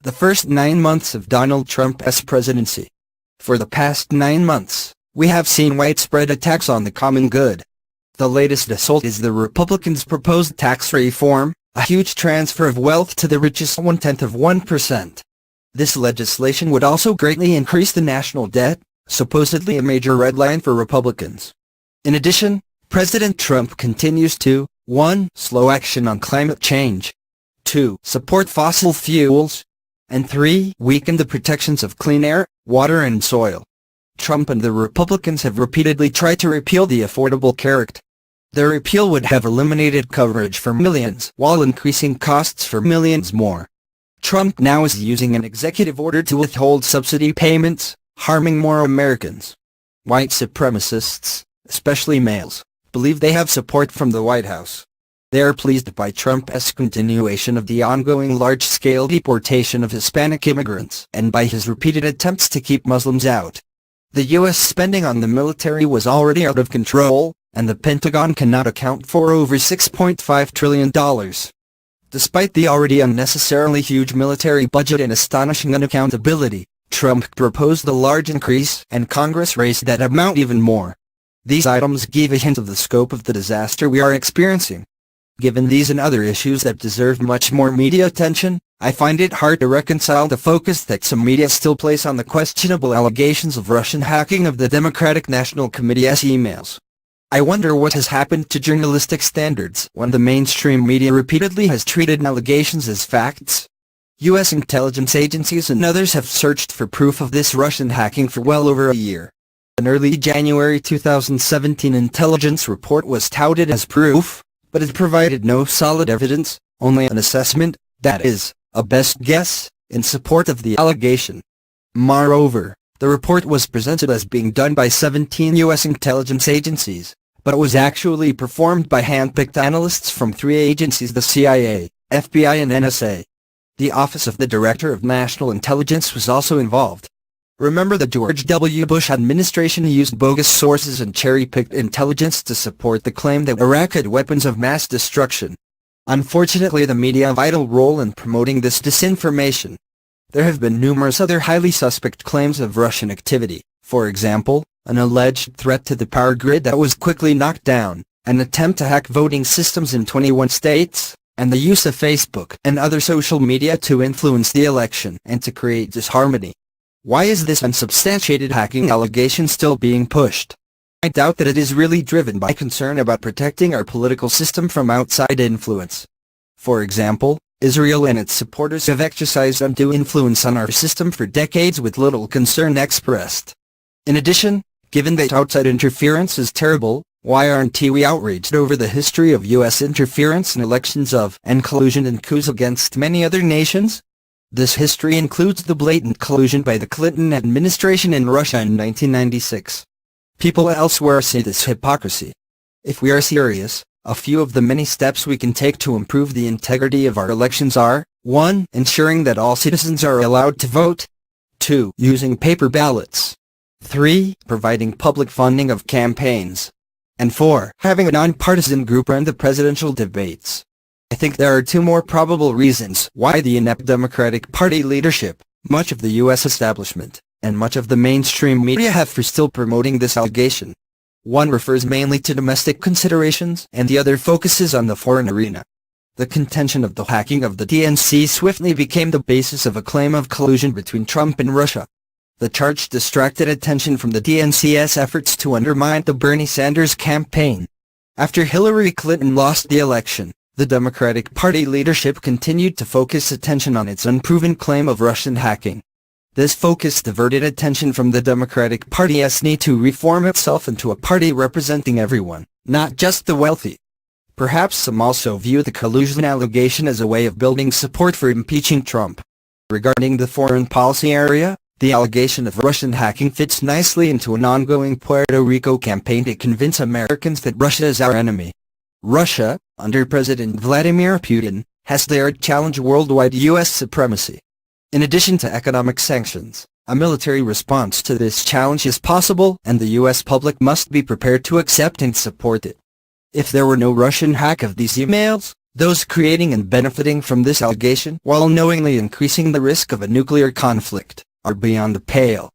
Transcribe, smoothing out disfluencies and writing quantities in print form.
The first 9 months of Donald Trump's presidency. For the past 9 months, we have seen widespread attacks on the common good. The latest assault is the Republicans' proposed tax reform, a huge transfer of wealth to the richest 0.1%. This legislation would also greatly increase the national debt, supposedly a major red line for Republicans. In addition, President Trump continues to 1. Slow action on climate change, 2. Support fossil fuels, and 3. Weaken the protections of clean air, water and soil. Trump and the Republicans have repeatedly tried to repeal the Affordable Care Act. Their repeal would have eliminated coverage for millions while increasing costs for millions more. Trump now is using an executive order to withhold subsidy payments, harming more Americans. White supremacists, especially males, believe they have support from the White House. They are pleased by Trump's continuation of the ongoing large-scale deportation of Hispanic immigrants and by his repeated attempts to keep Muslims out. The U.S. spending on the military was already out of control, and the Pentagon cannot account for over $6.5 trillion. Despite the already unnecessarily huge military budget and astonishing unaccountability, Trump proposed a large increase and Congress raised that amount even more. These items give a hint of the scope of the disaster we are experiencing. Given these and other issues that deserve much more media attention, I find it hard to reconcile the focus that some media still place on the questionable allegations of Russian hacking of the Democratic National Committee's emails. I wonder what has happened to journalistic standards when the mainstream media repeatedly has treated allegations as facts. U.S. intelligence agencies and others have searched for proof of this Russian hacking for well over a year. An early January 2017 intelligence report was touted as proof, but it provided no solid evidence, only an assessment, that is, a best guess, in support of the allegation. Moreover, the report was presented as being done by 17 U.S. intelligence agencies, but it was actually performed by hand-picked analysts from 3 agencies: the CIA, FBI and NSA. The Office of the Director of National Intelligence was also involved. Remember, the George W. Bush administration used bogus sources and cherry-picked intelligence to support the claim that Iraq had weapons of mass destruction. Unfortunately, the media had a vital role in promoting this disinformation. There have been numerous other highly suspect claims of Russian activity, for example, an alleged threat to the power grid that was quickly knocked down, an attempt to hack voting systems in 21 states, and the use of Facebook and other social media to influence the election and to create disharmony. Why is this unsubstantiated hacking allegation still being pushed? I doubt that it is really driven by concern about protecting our political system from outside influence. For example, Israel and its supporters have exercised undue influence on our system for decades with little concern expressed. In addition, given that outside interference is terrible, why aren't we outraged over the history of U.S. interference in elections and collusion in coups against many other nations? This history includes the blatant collusion by the Clinton administration in Russia in 1996. People elsewhere see this hypocrisy. If we are serious, a few of the many steps we can take to improve the integrity of our elections are: 1. Ensuring that all citizens are allowed to vote. 2. Using paper ballots. 3. Providing public funding of campaigns. And 4. Having a nonpartisan group run the presidential debates. I think there are 2 more probable reasons why the inept Democratic Party leadership, much of the U.S. establishment, and much of the mainstream media have for still promoting this allegation. One refers mainly to domestic considerations and the other focuses on the foreign arena. The contention of the hacking of the DNC swiftly became the basis of a claim of collusion between Trump and Russia. The charge distracted attention from the DNC's efforts to undermine the Bernie Sanders campaign. After Hillary Clinton lost the election, the Democratic Party leadership continued to focus attention on its unproven claim of Russian hacking. This focus diverted attention from the Democratic Party's need to reform itself into a party representing everyone, not just the wealthy. Perhaps some also view the collusion allegation as a way of building support for impeaching Trump. Regarding the foreign policy area, the allegation of Russian hacking fits nicely into an ongoing Puerto Rico campaign to convince Americans that Russia is our enemy. Russia, under President Vladimir Putin, has dared to challenge worldwide U.S. supremacy. In addition to economic sanctions, a military response to this challenge is possible, and the U.S. public must be prepared to accept and support it. If there were no Russian hack of these emails, Those creating and benefiting from this allegation while knowingly increasing the risk of a nuclear conflict are beyond the pale.